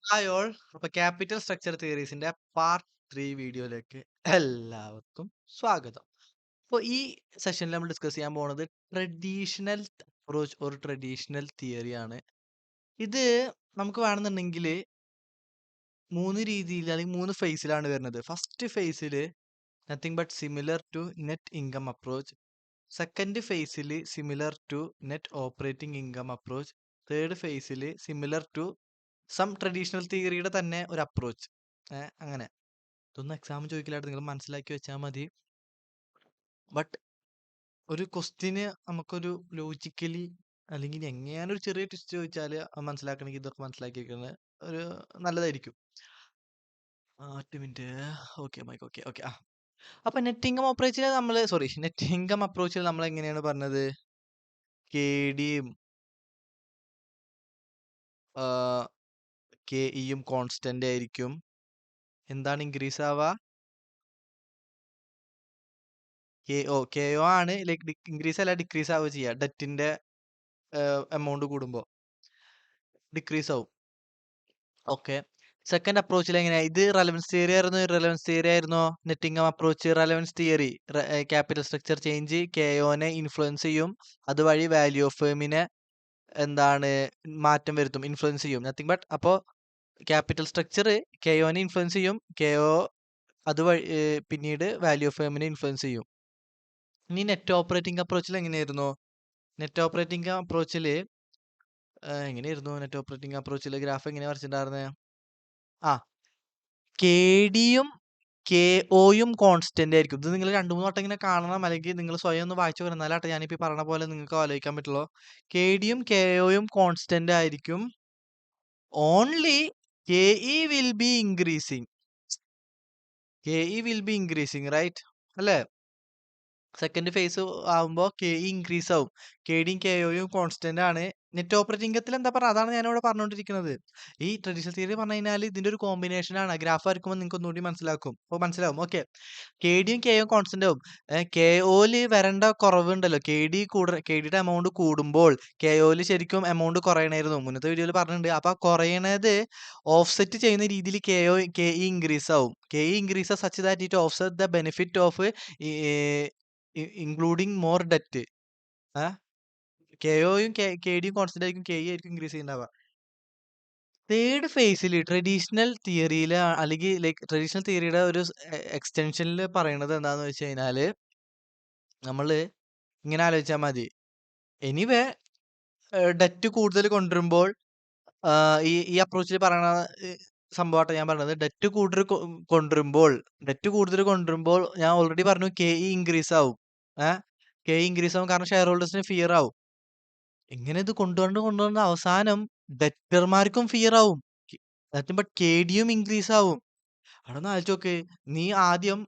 Hi all. അപ്പൊ capital structure തിയറീസിന്റെ part 3 വീഡിയോയിലേക്ക് എല്ലാവർക്കും സ്വാഗതം. അപ്പോൾ ഈ സെഷനിൽ നമ്മൾ ഡിസ്കസ് ചെയ്യാൻ പോകുന്നത് ട്രഡീഷണൽ അപ്രോച്ച് ഒരു ട്രഡീഷണൽ തിയറിയാണ്. ഇത് നമുക്ക് വേണമെന്നുണ്ടെങ്കിൽ മൂന്ന് രീതിയിൽ അല്ലെങ്കിൽ മൂന്ന് ഫേസിലാണ് വരുന്നത്. ഫസ്റ്റ് ഫേസിൽ nothing but similar to net income approach. Second ഫേസിൽ similar to net operating income approach. Third ഫേസിൽ സിമിലർ ടു സം ട്രഡീഷണൽ തിയറിയുടെ തന്നെ ഒരു അപ്രോച്ച്. അങ്ങനെ ഇതൊന്നും എക്സാം ചോദിക്കലായിട്ട് നിങ്ങൾ മനസ്സിലാക്കി വെച്ചാൽ മതി. ബട്ട് ഒരു ക്വസ്റ്റ്യന് നമുക്കൊരു ലോജിക്കലി അല്ലെങ്കിൽ എങ്ങനെയാണ് ഒരു ചെറിയ ട്വിസ്റ്റ് ചോദിച്ചാൽ മനസ്സിലാക്കണമെങ്കിൽ ഇതൊക്കെ മനസ്സിലാക്കി വെക്കുന്നത് ഒരു നല്ലതായിരിക്കും. ഒറ്റ minute. Okay mike okay okay അപ്പൊ നെറ്റ് ഇൻകം ഓപ്പറേച്ചിൽ നെറ്റ് ഇൻകം അപ്രോച്ചിൽ നമ്മൾ എങ്ങനെയാണ് പറഞ്ഞത്? കെ ഡിയും കെ ഇയും കോൺസ്റ്റന്റ് ആയിരിക്കും. എന്താണ് ഇൻക്രീസ് ആവുക? കെ ഒ ആണ് ലൈക്ക് ഇൻക്രീസ് അല്ല ഡിക്രീസ് ആവുക ചെയ്യുക. ഡെറ്റിന്റെ എമൗണ്ട് കൂടുമ്പോൾ ഡിക്രീസ് ആവും. ഓക്കെ. സെക്കൻഡ് അപ്രോച്ചിൽ എങ്ങനെയാ? ഇത് റെലവൻസ് തിയറി ആയിരുന്നു, ഇറലവൻസ് തിയറി ആയിരുന്നോ? Net income approach relevance theory. Capital structure change കെഒനെ ഇൻഫ്ലുവൻസ് ചെയ്യും, അതുവഴി വാല്യൂ ഓഫ് ഫേമിനെ എന്താണ് മാറ്റം വരുത്തും, ഇൻഫ്ലുവൻസ് ചെയ്യും. നത്തിങ് ബട്ട് അപ്പോൾ ക്യാപിറ്റൽ സ്ട്രക്ചർ കെഒനെ ഇൻഫ്ലുവൻസ് ചെയ്യും, കെഒ അതുവഴി പിന്നീട് വാല്യൂ ഓഫ് ഫേമിനെ ഇൻഫ്ലുവൻസ് ചെയ്യും. ഇനി നെറ്റ് ഓപ്പറേറ്റിംഗ് അപ്രോച്ചിൽ എങ്ങനെയായിരുന്നു? നെറ്റ് ഓപ്പറേറ്റിംഗ് അപ്രോച്ചിൽ എങ്ങനെയായിരുന്നു? നെറ്റ് ഓപ്പറേറ്റിംഗ് അപ്രോച്ചിൽ ഗ്രാഫ് എങ്ങനെയാ വരച്ചിട്ടുണ്ടായിരുന്നത്? ആ കെ ഡിയും കെ ഒയും കോൺസ്റ്റന്റ് ആയിരിക്കും. ഇത് നിങ്ങൾ 2-3 വട്ടം ഇങ്ങനെ കാണണം, അല്ലെങ്കിൽ നിങ്ങൾ സ്വയം ഒന്ന് വായിച്ചു വരുന്നാലാട്ടെ ഞാനിപ്പോൾ പറഞ്ഞ പോലെ നിങ്ങൾക്ക് ആലോചിക്കാൻ പറ്റുള്ളൂ. കെ ഡിയും കെ ഒയും കോൺസ്റ്റന്റ് ആയിരിക്കും. Only K E will be increasing. K E will be increasing right അല്ലേ? സെക്കൻഡ് ഫേസ് ആവുമ്പോൾ കെ ഇ ഇൻക്രീസ് ആവും. കെ ഡിയും കെ ഒയും കോൺസ്റ്റന്റ് ആണ്. നെറ്റ് ഓപ്പറേറ്റിംഗ് ഇൻകത്തിൽ എന്താ പറയുക? അതാണ് ഞാനിവിടെ പറഞ്ഞുകൊണ്ടിരിക്കുന്നത്. ഈ ട്രഡീഷണൽ തിയറി പറഞ്ഞു കഴിഞ്ഞാൽ ഇതിന്റെ ഒരു കോമ്പിനേഷൻ ആണ്. ഗ്രാഫ് വരയ്ക്കുമ്പോൾ നിങ്ങൾക്ക് ഒന്നുകൂടി മനസ്സിലാവും. ഓക്കെ. കെ ഡിയും കെ ഒയും കോൺസ്റ്റന്റ് ആവും. കെ ഒയിൽ വരേണ്ട കുറവുണ്ടല്ലോ, കെ ഡിയുടെ എമൗണ്ട് കൂടുമ്പോൾ കെ ഒയിൽ ശരിക്കും എമൗണ്ട് കുറയണമായിരുന്നു. മുന്നത്തെ വീഡിയോയിൽ പറഞ്ഞിട്ടുണ്ട്. അപ്പൊ ആ കുറയണത് ഓഫ്സെറ്റ് ചെയ്യുന്ന രീതിയിൽ കെ ഇ ഇൻക്രീസ് ആവും. K E increase such that it offset the benefit of including more debt. കെഒയും കെ ഡിയും കോൺസ്റ്റന്റ് ആയിരിക്കും, കെ ഇ ആയിരിക്കും ഇൻക്രീസ് ചെയ്യുന്നുണ്ടാവുക. തേർഡ് ഫേസിൽ ട്രഡീഷണൽ തിയറിയിൽ അല്ലെങ്കിൽ ലൈക്ക് ട്രഡീഷണൽ തിയറിയുടെ ഒരു എക്സ്റ്റൻഷനിൽ പറയുന്നത് എന്താന്ന് വെച്ച് കഴിഞ്ഞാല് നമ്മൾ ഇങ്ങനെ ആലോചിച്ചാൽ മതി. എനിവേ ഡെറ്റ് കൂടുതൽ കൊണ്ടുവരുമ്പോൾ ഈ അപ്രോച്ചിൽ പറയണ സംഭവമായിട്ട് ഞാൻ പറഞ്ഞത്. ഡെറ്റ് കൂടുതൽ കൊണ്ടുവരുമ്പോൾ ഞാൻ ഓൾറെഡി പറഞ്ഞു കെ ഇ ഇൻക്രീസ് ആവും. കെ ഇ ഇൻക്രീസ് ആവും കാരണം ഷെയർ ഹോൾഡേഴ്സിന് ഫിയർ ആവും. ഇങ്ങനെ ഇത് കൊണ്ടുവന്ന് അവസാനം ഡെറ്റർമാർക്കും ഫിയർ ആവും. ബട്ട് കെ ഡിയും ഇൻക്രീസ് ആവും. അവിടെ ഒന്ന് ആലോചിച്ച് നോക്ക്. നീ ആദ്യം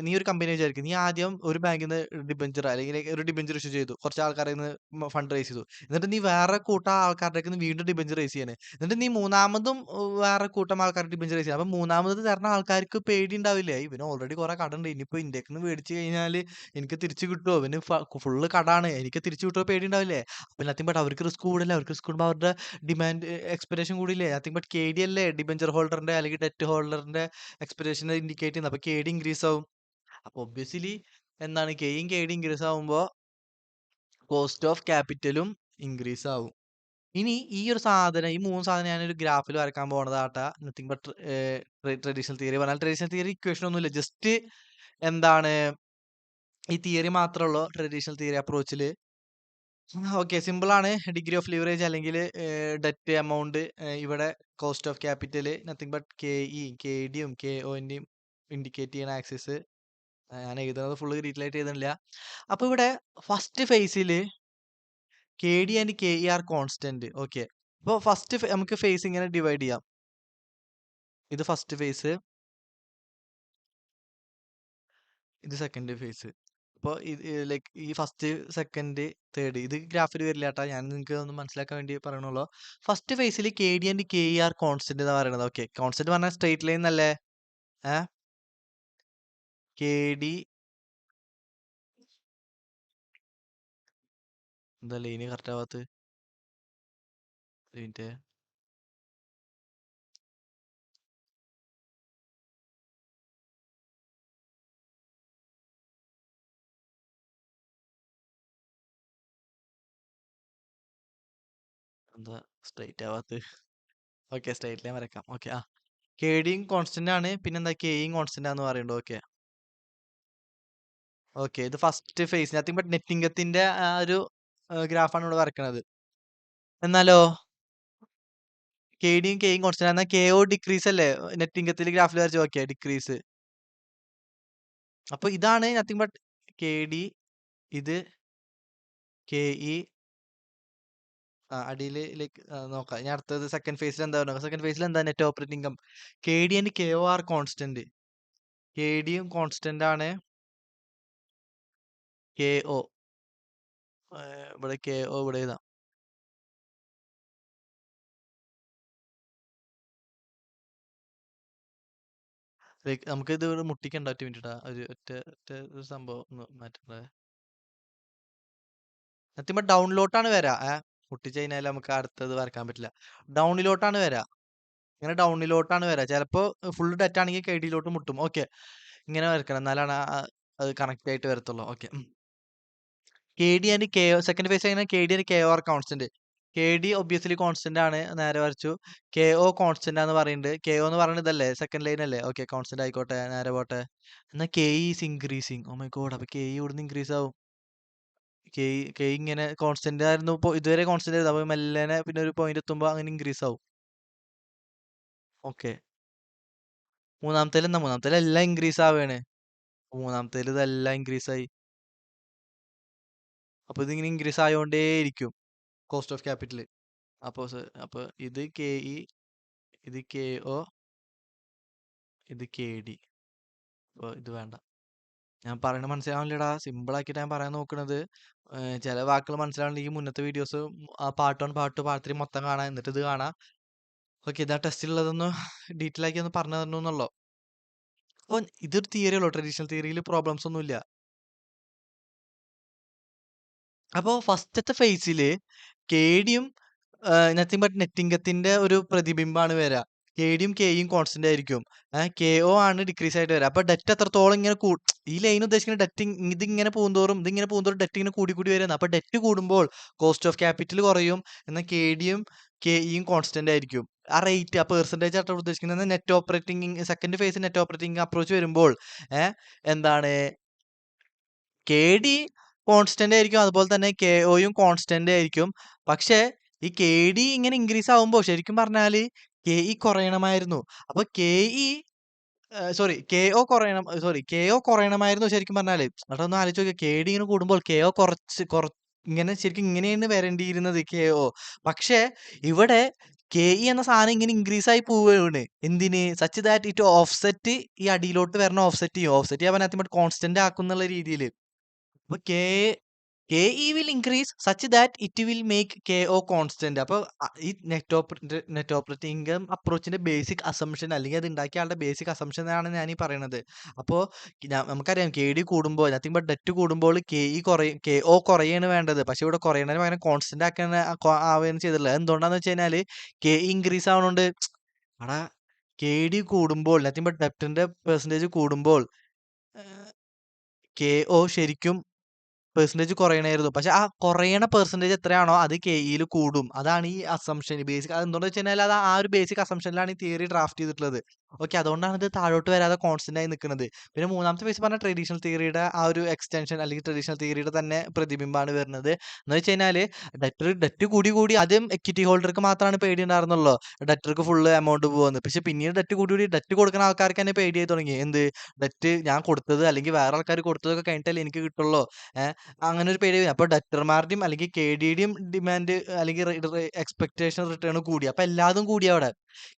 നീ ഒരു കമ്പനി വിചാരിക്കും. നീ ആദ്യം ഒരു ബാങ്കിൽ നിന്ന് ഡിബഞ്ചർ അല്ലെങ്കിൽ ഒരു ഡിബഞ്ചർ ഇഷ്യൂ ചെയ്തു, കുറച്ച് ആൾക്കാരിൽ നിന്ന് ഫണ്ട് റേസ് ചെയ്തു. എന്നിട്ട് നീ വേറെ കൂട്ടം ആൾക്കാരുടെ വീണ്ടും ഡിബഞ്ചർ റേസ് ചെയ്യണേ. എന്നിട്ട് നീ മൂന്നാമതും വേറെ കൂട്ടം ആൾക്കാരുടെ ഡിബഞ്ചർ റേസ് ചെയ്യണം. അപ്പൊ മൂന്നാമത് തരുന്ന ആൾക്കാർക്ക് പേടി ഉണ്ടാവില്ലേ? ഇവന് ഓൾറെഡി കുറെ കടണ്ട്, ഇനിയിപ്പോ ഇന്ത്യക്ക് നിന്ന് മേടിച്ചു കഴിഞ്ഞാൽ എനിക്ക് തിരിച്ചു കിട്ടുമോ? ഇവന് ഫുള്ള് കടാണ്, എനിക്ക് തിരിച്ചു കിട്ടുമോ? പേടി ഉണ്ടാവില്ലേ? അപ്പൊ നത്തിങ് ബട്ട് അവർക്ക് റിസ്ക് കൂടില്ല. അവർക്ക് റിസ്ക് കൂടുമ്പോൾ അവരുടെ ഡിമാൻഡ് എക്സ്പെക്ടേഷൻ കൂടിയില്ലേ? നത്തിങ് ബട്ട് കെ ഡി അല്ലേ ഡിബഞ്ചർ ഹോൾഡറിന്റെ അല്ലെങ്കിൽ ഡെറ്റ് ഹോൾഡറിന്റെ എക്സ്പെക്ടേഷൻ ഇൻഡിക്കേറ്റ് ചെയ്യുന്നത്. അപ്പൊ കെ ഡി ഇൻക്രീസ് ആവും. അപ്പൊ ഒബ്വിയസ്ലി എന്താണ്, കെയും കെ ഡി ഇൻക്രീസ് ആവുമ്പോൾ കോസ്റ്റ് ഓഫ് ക്യാപിറ്റലും ഇൻക്രീസ് ആവും. ഇനി ഈ മൂന്ന് സാധനം ഞാനൊരു ഗ്രാഫിൽ വരക്കാൻ പോണതാട്ടാ. നത്തിങ് ബട്ട് ട്രഡീഷണൽ തിയറി പറഞ്ഞാൽ ട്രഡീഷണൽ തിയറി ഇക്വേഷൻ ഒന്നുമില്ല. ജസ്റ്റ് എന്താണ് ഈ തിയറി മാത്രമേ ഉള്ളൂ ട്രഡീഷണൽ തിയറി അപ്രോച്ചിൽ. ഓക്കെ, സിമ്പിൾ ആണ്. ഡിഗ്രി ഓഫ് ലിവറേജ് അല്ലെങ്കിൽ ഡെറ്റ് എമൗണ്ട്, ഇവിടെ cost of capital, nothing but K E K ഡിയും കെ ഒന്റെയും ഇൻഡിക്കേറ്റ് ചെയ്യുന്ന ആക്സിസ്. ഞാൻ എഴുതുന്നത് ഫുള്ള് ഡീറ്റെയിൽ ആയിട്ട് എഴുതുന്നില്ല. അപ്പൊ ഇവിടെ ഫസ്റ്റ് ഫേസിൽ K D and K E are constant. Okay. അപ്പോൾ നമുക്ക് ഫേസ് ഇങ്ങനെ ഡിവൈഡ് ചെയ്യാം. ഇത് ഫസ്റ്റ് ഫേസ്, ഇത് സെക്കൻഡ് ഫേസ്. അപ്പോൾ ലൈക്ക് ഈ ഫസ്റ്റ് സെക്കൻഡ് തേർഡ് ഇത് ഗ്രാഫിൽ വരില്ല കേട്ടാ, ഞാൻ നിങ്ങൾക്ക് ഒന്ന് മനസ്സിലാക്കാൻ വേണ്ടി പറയണല്ലോ. ഫസ്റ്റ് ഫേസിൽ K D and K E are constant എന്ന് പറയുന്നത്. ഓക്കെ, കോൺസ്റ്റന്റ് പറഞ്ഞാൽ സ്ട്രേറ്റ് ലൈൻ അല്ലേ? കെ ഡി എന്താ ലൈന് കറക്റ്റ് ആവാത്ത? എന്താ സ്ട്രൈറ്റ് ആവാത്ത? ഓക്കെ, സ്ട്രൈറ്റ് ലൈൻ വരക്കാം. ഓക്കെ. കെഡിയും കോൺസ്റ്റന്റ് ആണ്, പിന്നെന്താ കെയും കോൺസ്റ്റന്റ് ആന്ന് പറയുന്നുണ്ട്. ഓക്കെ. ഓക്കെ, ഇത് ഫസ്റ്റ് ഫേസ് നത്തിങ് ബട്ട് നെറ്റിംഗത്തിന്റെ ആ ഒരു ഗ്രാഫാണ് ഇവിടെ വരക്കണത്. എന്നാലോ കെഡിയും കെയും കോൺസ്റ്റന്റ് എന്നാൽ കെഒ ഡിക്രീസ് അല്ലേ നെറ്റിംഗത്തിൽ ഗ്രാഫിൽ വരച്ച്? Okay, decrease. അപ്പൊ ഇതാണ് നത്തിങ് ബട്ട് കെ ഡി, ഇത് കെ ഇ. അടിയിൽ ലൈക്ക് നോക്കാം. ഞാൻ അടുത്തത് സെക്കൻഡ് ഫേസിൽ എന്താ പറയുക? സെക്കൻഡ് ഫേസിൽ എന്താ net operating income? K D and K O are constant. K ഡിയും കോൺസ്റ്റന്റ് ആണ്, കെ ഒ ഇവിടെ കെ ഒ ഇവിടെ എഴുതാം. ലൈക്ക് നമുക്ക് ഇത് ഇവിടെ മുട്ടിക്കണ്ട. ഒറ്റ മിനിറ്റ്, ഒരു സംഭവം ഒന്ന് മാറ്റണ്ടേ. നത്തിങ് ഡൗണിലോട്ടാണ് വരാ. മുട്ടിച്ച് കഴിഞ്ഞാൽ നമുക്ക് അടുത്തത് വരക്കാൻ പറ്റില്ല. ഡൗണിലോട്ടാണ് വരാ. ഇങ്ങനെ ഡൗണിലോട്ടാണ് വരാ. ചിലപ്പോ ഫുൾ ഡെറ്റ് ആണെങ്കിൽ കെ ഡിയിലോട്ട് മുട്ടും. ഓക്കെ, ഇങ്ങനെ വരക്കണം, എന്നാലാണ് അത് കണക്ട് ആയിട്ട് വരത്തുള്ളൂ. Okay. K D and K O second phase കഴിഞ്ഞാൽ K D and K O are constant. K D obviously constant ആണ്, നേരെ വരച്ചു. കെ ഒ കോൺസ്റ്റന്റ് ആന്ന് പറയുന്നുണ്ട്. കെ ഒ എന്ന് പറയുന്നത് ഇതല്ലേ, സെക്കൻഡ് ലൈൻ അല്ലേ? ഓക്കെ, കോൺസ്റ്റന്റ് ആയിക്കോട്ടെ, നേരെ പോട്ടെ. എന്നാൽ K is increasing. Oh my God, അപ്പൊ കെ ഇവിടുന്ന് ഇൻക്രീസ് ആവും. കെ ഇങ്ങനെ കോൺസ്റ്റന്റ് ആയിരുന്നു, ഇപ്പൊ ഇതുവരെ കോൺസ്റ്റന്റ് ആയിരുന്നു. അപ്പൊ മെല്ലനെ പിന്നെ ഒരു പോയിന്റ് എത്തുമ്പോ അങ്ങനെ ഇൻക്രീസ് ആവും. ഓക്കെ, മൂന്നാമത്തേൽ എല്ലാം ഇൻക്രീസ് ആവുകയാണ്. മൂന്നാമത്തേൽ ഇതെല്ലാം ഇൻക്രീസ് ആയി. അപ്പൊ ഇതിങ്ങനെ ഇൻക്രീസ് ആയോണ്ടേ ഇരിക്കും കോസ്റ്റ് ഓഫ് ക്യാപിറ്റൽ. അപ്പൊ ഇത് കെ ഇ, ഇത് കെ ഒ, ഇത് കെ ഡി. അപ്പൊ ഇത് വേണ്ട. ഞാൻ പറയണ മനസ്സിലാവില്ലടാ. സിമ്പിൾ ആക്കിയിട്ട് ഞാൻ പറയാൻ നോക്കണത്. ചില വാക്കുകൾ മനസ്സിലാവണമെങ്കിൽ മുന്നത്തെ വീഡിയോസ് ആ പാർട്ട് 1 പാർട്ട് 2 പാർട്ട് 3 മൊത്തം കാണാം, എന്നിട്ട് ഇത് കാണാം. ഓക്കെ, ഇതാ ടെസ്റ്റിലുള്ളതൊന്ന് ഡീറ്റെയിൽ ആക്കി ഒന്ന് പറഞ്ഞു തരണം എന്നുള്ളൂ. അപ്പൊ ഇതൊരു തിയറി ഉള്ളൂ. ട്രഡീഷണൽ തിയറിയിൽ പ്രോബ്ലംസ് ഒന്നുമില്ല. അപ്പോ ഫസ്റ്റത്തെ ഫേസിൽ കെ ഡിയും നത്തിങ് ബട്ട് നെറ്റിംഗത്തിന്റെ ഒരു പ്രതിബിംബമാണ് വരിക. കെ ഡിയും കെയും കോൺസ്റ്റന്റ് ആയിരിക്കും. കെ ഒ ആണ് ഡിക്രീസ് ആയിട്ട് വരിക. അപ്പൊ ഡെറ്റ് എത്രത്തോളം ഇങ്ങനെ ഈ ലൈൻ ഉദ്ദേശിക്കുന്ന ഡെറ്റ് ഇതിങ്ങനെ പോകുന്തോറും ഡെറ്റ് ഇങ്ങനെ കൂടി കൂടി വരുന്നത്. അപ്പൊ ഡെറ്റ് കൂടുമ്പോൾ കോസ്റ്റ് ഓഫ് ക്യാപിറ്റൽ കുറയും, എന്നാൽ കെ ഡിയും കെയും കോൺസ്റ്റന്റ് ആയിരിക്കും. ആ റേറ്റ്, ആ പെർസെന്റേജ് ആയിട്ട് ഉദ്ദേശിക്കുന്നത് net operating second phase net operating approach വരുമ്പോൾ എന്താണ് കെ ഡി കോൺസ്റ്റന്റ് ആയിരിക്കും, അതുപോലെ തന്നെ കെ ഒയും കോൺസ്റ്റന്റ് ആയിരിക്കും. പക്ഷെ ഈ കെ ഡി ഇങ്ങനെ ഇൻക്രീസ് ആവുമ്പോൾ ശരിക്കും പറഞ്ഞാല് കെ ഇ കുറയണമായിരുന്നു. അപ്പൊ കെ ഒ കുറയണമായിരുന്നു ശരിക്കും പറഞ്ഞാല്. അതൊന്ന് ആലോചിച്ച് നോക്കിയാൽ കെ ഡി ഇങ്ങനെ കൂടുമ്പോൾ കെ ഒ ഇങ്ങനെ ശരിക്കും ഇങ്ങനെയാണ് വരേണ്ടിയിരുന്നത് കെ ഒ. പക്ഷെ ഇവിടെ കെ ഇ എന്ന സാധനം ഇങ്ങനെ ഇൻക്രീസ് ആയി പോവുകയാണ്. എന്തിന്? സച്ച് ദാറ്റ് ഇറ്റ് ഓഫ്സെറ്റ്, ഈ അടിയിലോട്ട് വരണ ഓഫ്സെറ്റ് ചെയ്യും. ഓഫ്സെറ്റ് ചെയ്യാൻ പറ്റാത്ത കോൺസ്റ്റന്റ് ആക്കുന്നുള്ള രീതിയിൽ. അപ്പൊ K E will increase such that it will make K O constant. അപ്പൊ ഈ നെറ്റ് ഓപ്പറേറ്റിംഗ് ഇൻകം അപ്രോച്ചിന്റെ ബേസിക് അസംഷൻ, അല്ലെങ്കിൽ അത് ഉണ്ടാക്കിയ ആളുടെ ബേസിക് അസംഷൻ ആണ് ഞാൻ ഈ പറയുന്നത്. അപ്പോ നമുക്കറിയാം കെ ഡി കൂടുമ്പോൾ നത്തിങ് ബട്ട് ഡെറ്റ് കൂടുമ്പോൾ കെ ഇ കുറയും, കെ ഒ കുറയാണ് വേണ്ടത്. പക്ഷെ ഇവിടെ കുറയണതിന് പകരം കോൺസ്റ്റന്റ് ആവുകയാണ് ചെയ്തിട്ടുള്ളത്. എന്തുകൊണ്ടാന്ന് വെച്ച് കഴിഞ്ഞാല് കെ ഇ ഇൻക്രീസ് ആവണോണ്ട്. അവിടെ കെ ഡി കൂടുമ്പോൾ നത്തിങ് ബട്ട് ഡെപ്റ്റിന്റെ പെർസെന്റേജ് കൂടുമ്പോൾ കെ ഒ ശരിക്കും പെർസെന്റേജ് കുറയണായിരുന്നു. പക്ഷെ ആ കുറയണ പെർസെന്റേജ് എത്രയാണോ അത് കെ ഇയിൽ കൂടും. അതാണ് ഈ അസംഷൻ ബേസിക്. അത് എന്തുകൊണ്ടെന്ന് വെച്ച് കഴിഞ്ഞാൽ അത് ആ ഒരു ബേസിക് അസംഷനിലാണ് ഈ തിയറി ഡ്രാഫ്റ്റ് ചെയ്തിട്ടുള്ളത്. ഓക്കെ, അതുകൊണ്ടാണ് ഇത് താഴോട്ട് വരാതെ കോൺസ്റ്റന്റ് ആയി നിൽക്കുന്നത്. പിന്നെ മൂന്നാമത്തെ ഫേസ് പറഞ്ഞ ട്രഡീഷണൽ തിയറിയുടെ ആ ഒരു എക്സ്റ്റൻഷൻ, അല്ലെങ്കിൽ ട്രഡീഷണൽ തിയറിയുടെ തന്നെ പ്രതിബിംബമാണ് വരുന്നത്. എന്ന് വെച്ച് കഴിഞ്ഞാല് ഡെറ്റ് കൂടി കൂടി ആദ്യം എക്വിറ്റി ഹോൾഡർക്ക് മാത്രമാണ് പേടി ഉണ്ടായിരുന്നുള്ളൂ, ഡെറ്റർക്ക് ഫുള്ള് എമൗണ്ട് പോകുന്നത്. പക്ഷെ പിന്നീട് ഡെറ്റ് കൂടി കൂടി ഡെറ്റ് കൊടുക്കുന്ന ആൾക്കാർക്ക് തന്നെ പേടിയായി തുടങ്ങി. എന്ത് ഡെറ്റ് ഞാൻ കൊടുത്തത് അല്ലെങ്കിൽ വേറെ ആൾക്കാർ കൊടുത്തതൊക്കെ കഴിഞ്ഞിട്ടല്ലേ എനിക്ക് കിട്ടുള്ളൂ. അങ്ങനെ ഒരു പേടി. അപ്പൊ ഡെറ്റർമാരുടെയും അല്ലെങ്കിൽ കെ ഡിയുടെയും ഡിമാൻഡ് അല്ലെങ്കിൽ എക്സ്പെക്ടേഷൻ റിട്ടേൺ കൂടി. അപ്പൊ എല്ലാതും കൂടി അവിടെ.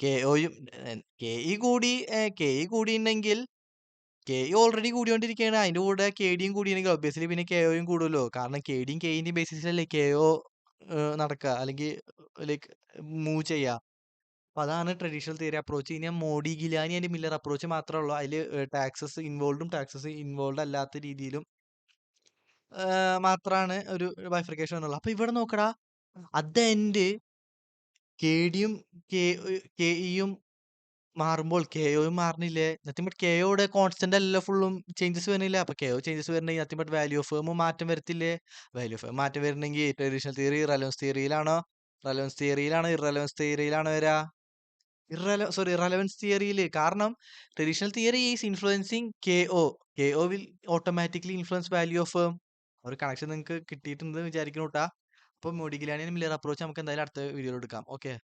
കെ ഒയും കെ ഇ കൂടിയിട്ടുണ്ടെങ്കിൽ കെ ഇ ഓൾറെഡി കൂടിക്കൊണ്ടിരിക്കുകയാണ്. അതിന്റെ കൂടെ കെ ഡിയും കൂടിയെങ്കിൽ ഒബ്വിയസ്ലി പിന്നെ കെ ഒയും കൂടുമല്ലോ. കാരണം കെ ഡിയും കെ ഇന്റെയും ബേസിസിലല്ലേ കെ ഒ നടക്കുക, അല്ലെങ്കിൽ ലൈക്ക് മൂവ് ചെയ്യുക. അപ്പൊ അതാണ് ട്രഡീഷണൽ തിയറി അപ്രോച്ച്. ഇനി Modigliani and Miller approach മാത്രമേ ഉള്ളൂ. അതിൽ ടാക്സസ് ഇൻവോൾഡും ടാക്സസ് ഇൻവോൾഡ് അല്ലാത്ത രീതിയിലും മാത്രാണ് ഒരു ബൈഫർക്കേഷൻ വന്നുള്ളൂ. അപ്പൊ ഇവിടെ നോക്കടാ, അറ്റ് ദ എൻഡ് കെ ഡിയും കെ ഇയും മാറുമ്പോൾ കെ ഒയും മാറണില്ലേ? നത്തിങ് ബട്ട് കെ ഒയുടെ കോൺസ്റ്റന്റ് അല്ലല്ലോ ഫുള്ളും ചേഞ്ചസ് വരുന്നില്ല. അപ്പൊ കെ ഒ ചേഞ്ചസ് വരണമെങ്കിൽ nothing but value of firm മാറ്റം വരത്തില്ലേ? വാല്യൂ ഓഫ് ഫേം മാറ്റം വരണമെങ്കിൽ ട്രഡീഷണൽ തിയറി റെലവൻസ് തിയറിയിലാണോ റെലവൻസ് തിയറിയിലാണ് വരിക? റെലവൻസ് തിയറിയിൽ. കാരണം traditional theory is influencing KO. KO will automatically influence value of ഒരു കണക്ഷൻ നിങ്ങൾക്ക് കിട്ടിയിട്ടുണ്ടെന്ന് വിചാരിക്കുന്നു കേട്ടാ. അപ്പോൾ മോഡിഗ്ലാനിയൻ മില്ലർ അപ്രോച്ച് നമുക്ക് എന്തായാലും അടുത്ത വീഡിയോയിൽ എടുക്കാം. ഓക്കെ.